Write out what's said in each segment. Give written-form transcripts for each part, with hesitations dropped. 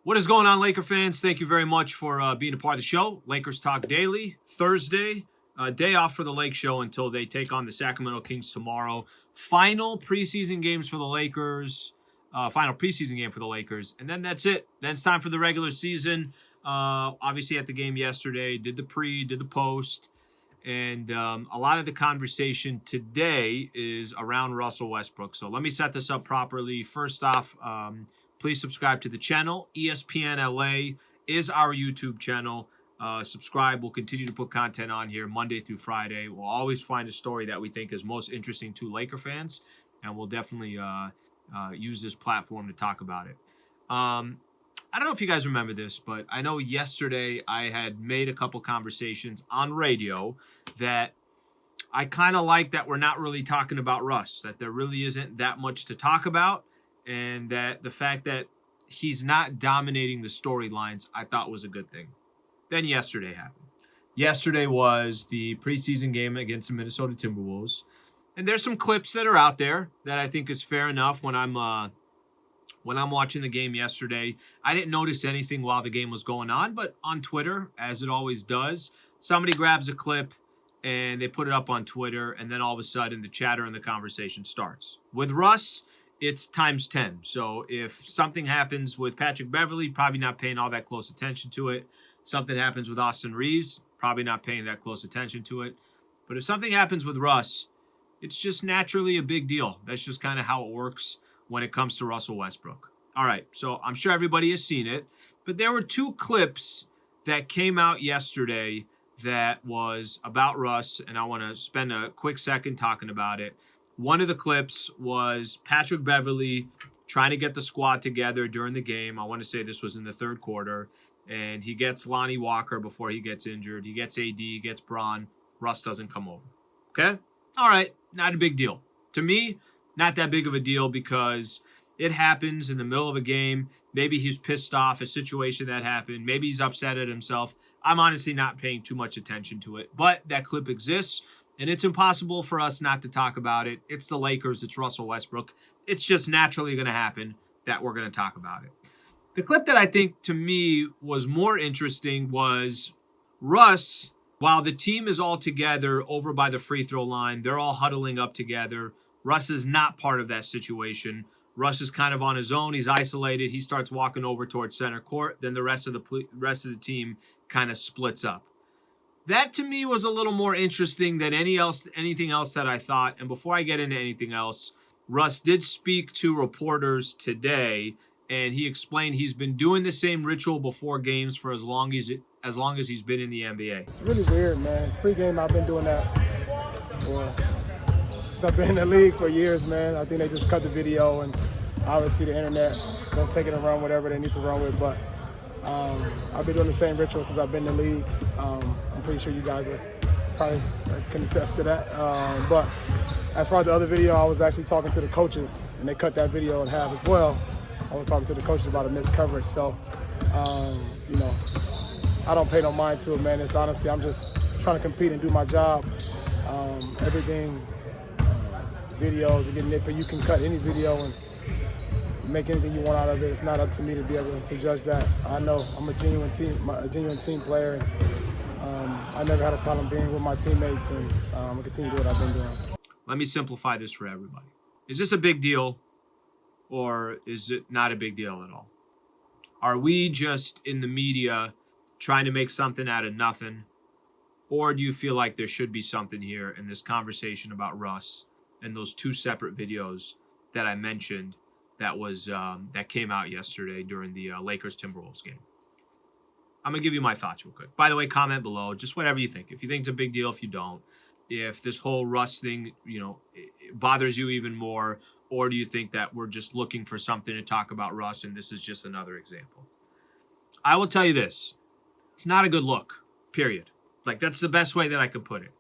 What is going on, Laker fans? Thank you very much for being a part of the show. Lakers Talk Daily, Thursday, day off for the Lake Show until they take on the Sacramento Kings tomorrow. Final preseason games for the Lakers, final preseason game for the Lakers, and then that's it. Then it's time for the regular season. Obviously, at the game yesterday, did the pre, did the post, and a lot of the conversation today is around Russell Westbrook. So let me set this up properly. First off, please subscribe to the channel. ESPN LA is our YouTube channel. Subscribe. We'll continue to put content on here Monday through Friday. We'll always find a story that we think is most interesting to Laker fans, and we'll definitely use this platform to talk about it. I don't know if you guys remember this, but I know yesterday I had made a couple conversations on radio that I kind of like that we're not really talking about Russ, that there really isn't that much to talk about. And that the fact that he's not dominating the storylines, I thought was a good thing. Then yesterday happened. Yesterday was the preseason game against the Minnesota Timberwolves. And there's some clips that are out there that I think is fair enough when I'm watching the game yesterday. I didn't notice anything while the game was going on, but on Twitter, as it always does, somebody grabs a clip and they put it up on Twitter, and then all of a sudden the chatter and the conversation starts. With Russ, it's times 10. So if something happens with Patrick Beverley, probably not paying all that close attention to it. Something happens with Austin Reeves, probably not paying that close attention to it. But if something happens with Russ, it's just naturally a big deal. That's just kind of how it works when it comes to Russell Westbrook. All right, so I'm sure everybody has seen it. But there were two clips that came out yesterday that was about Russ, and I want to spend a quick second talking about it. One of the clips was Patrick Beverley trying to get the squad together during the game. I want to say this was in the third quarter. And he gets Lonnie Walker before he gets injured. He gets AD, gets Braun. Russ doesn't come over. Okay? All right. Not a big deal. To me, not that big of a deal because it happens in the middle of a game. Maybe he's pissed off, a situation that happened. Maybe he's upset at himself. I'm honestly not paying too much attention to it. But that clip exists. And it's impossible for us not to talk about it. It's the Lakers. It's Russell Westbrook. It's just naturally going to happen that we're going to talk about it. The clip that I think to me was more interesting was Russ, while the team is all together over by the free throw line, they're all huddling up together. Russ is not part of that situation. Russ is kind of on his own. He's isolated. He starts walking over towards center court. Then the rest of the team kind of splits up. That to me was a little more interesting than anything else that I thought. And before I get into anything else, Russ did speak to reporters today, and he explained he's been doing the same ritual before games for as long as he's been in the NBA. It's really weird, man. Pre-game, I've been doing that since I've been in the league for years, man. I think they just cut the video, and obviously the internet don't take it and run whatever they need to run with. But I've been doing the same ritual since I've been in the league. I'm pretty sure you guys are probably can attest to that. But as far as the other video, I was actually talking to the coaches, and they cut that video in half as well. I was talking to the coaches about a missed coverage. So, I don't pay no mind to it, man. It's honestly, I'm just trying to compete and do my job. Everything, videos, and getting nitpicked. You can cut any video and make anything you want out of it. It's not up to me to be able to judge that. I know I'm a genuine team player, and I never had a problem being with my teammates, and I'm gonna continue to do what I've been doing. Let me simplify this for everybody. Is this a big deal, or is it not a big deal at all? Are we just in the media trying to make something out of nothing, or do you feel like there should be something here in this conversation about Russ and those two separate videos that I mentioned that came out yesterday during the Lakers Timberwolves game? I'm going to give you my thoughts real quick. By the way, comment below, just whatever you think. If you think it's a big deal, if you don't. If this whole Russ thing, it bothers you even more, or do you think that we're just looking for something to talk about Russ and this is just another example? I will tell you this. It's not a good look, period. Like, that's the best way that I could put it.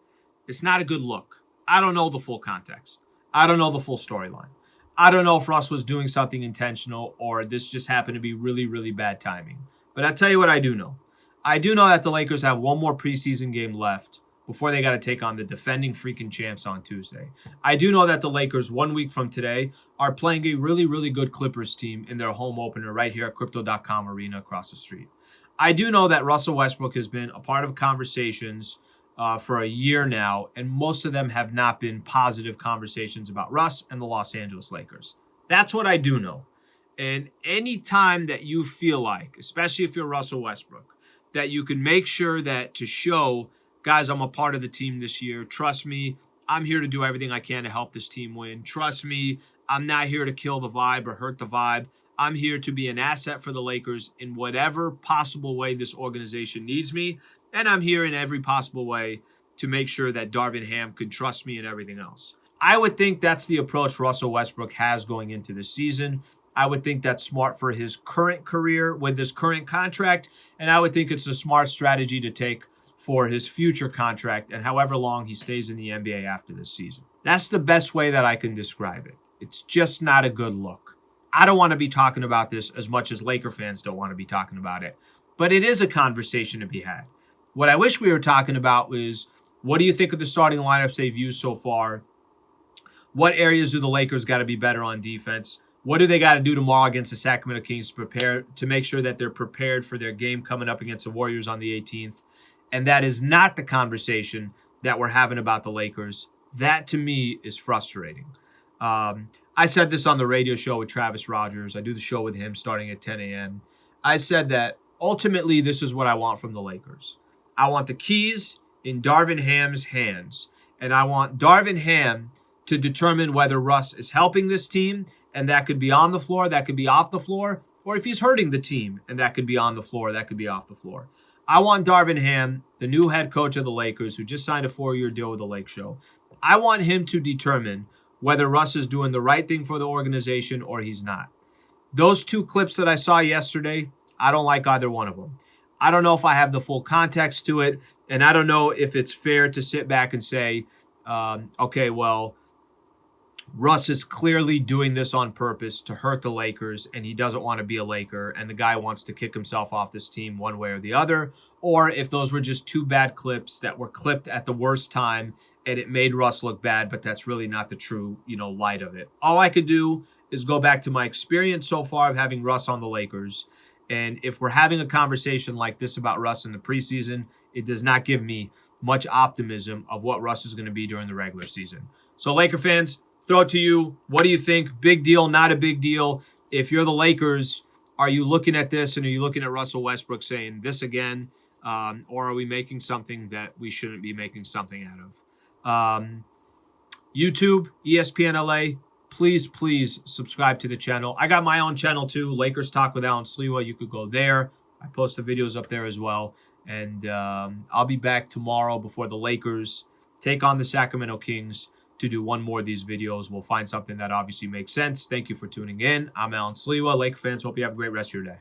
It's not a good look. I don't know the full context. I don't know the full storyline. I don't know if Russ was doing something intentional or this just happened to be really, really bad timing. But I'll tell you what I do know. I do know that the Lakers have one more preseason game left before they got to take on the defending freaking champs on Tuesday. I do know that the Lakers, 1 week from today, are playing a really, really good Clippers team in their home opener right here at Crypto.com Arena across the street. I do know that Russell Westbrook has been a part of conversations for a year now, and most of them have not been positive conversations about Russ and the Los Angeles Lakers. That's what I do know. And any time that you feel like, especially if you're Russell Westbrook, that you can make sure that to show, guys, I'm a part of the team this year. Trust me, I'm here to do everything I can to help this team win. Trust me, I'm not here to kill the vibe or hurt the vibe. I'm here to be an asset for the Lakers in whatever possible way this organization needs me. And I'm here in every possible way to make sure that Darvin Ham can trust me and everything else. I would think that's the approach Russell Westbrook has going into this season. I would think that's smart for his current career with this current contract. And I would think it's a smart strategy to take for his future contract and however long he stays in the NBA after this season. That's the best way that I can describe it. It's just not a good look. I don't want to be talking about this as much as Laker fans don't want to be talking about it. But it is a conversation to be had. What I wish we were talking about was, what do you think of the starting lineups they've used so far? What areas do the Lakers got to be better on defense? What do they got to do tomorrow against the Sacramento Kings to prepare to make sure that they're prepared for their game coming up against the Warriors on the 18th? And that is not the conversation that we're having about the Lakers. That, to me, is frustrating. I said this on the radio show with Travis Rogers. I do the show with him starting at 10 a.m. I said that ultimately this is what I want from the Lakers. I want the keys in Darvin Ham's hands. And I want Darvin Ham to determine whether Russ is helping this team, and that could be on the floor, that could be off the floor, or if he's hurting the team, and that could be on the floor, that could be off the floor. I want Darvin Ham, the new head coach of the Lakers, who just signed a 4-year deal with the Lake Show. I want him to determine whether Russ is doing the right thing for the organization or he's not. Those two clips that I saw yesterday, I don't like either one of them. I don't know if I have the full context to it, and I don't know if it's fair to sit back and say, okay, well, Russ is clearly doing this on purpose to hurt the Lakers, and he doesn't want to be a Laker, and the guy wants to kick himself off this team one way or the other, or if those were just two bad clips that were clipped at the worst time, and it made Russ look bad, but that's really not the true, light of it. All I could do is go back to my experience so far of having Russ on the Lakers, and if we're having a conversation like this about Russ in the preseason, it does not give me much optimism of what Russ is going to be during the regular season. So Laker fans, throw it to you. What do you think? Big deal, not a big deal? If you're the Lakers, are you looking at this and are you looking at Russell Westbrook saying this again? Or are we making something that we shouldn't be making something out of? YouTube, ESPN LA, please subscribe to the channel. I got my own channel too, Lakers Talk with Alan Sliwa. You could go there. I post the videos up there as well. And I'll be back tomorrow before the Lakers take on the Sacramento Kings to do one more of these videos. We'll find something that obviously makes sense. Thank you for tuning in. I'm Alan Sliwa. Laker fans, hope you have a great rest of your day.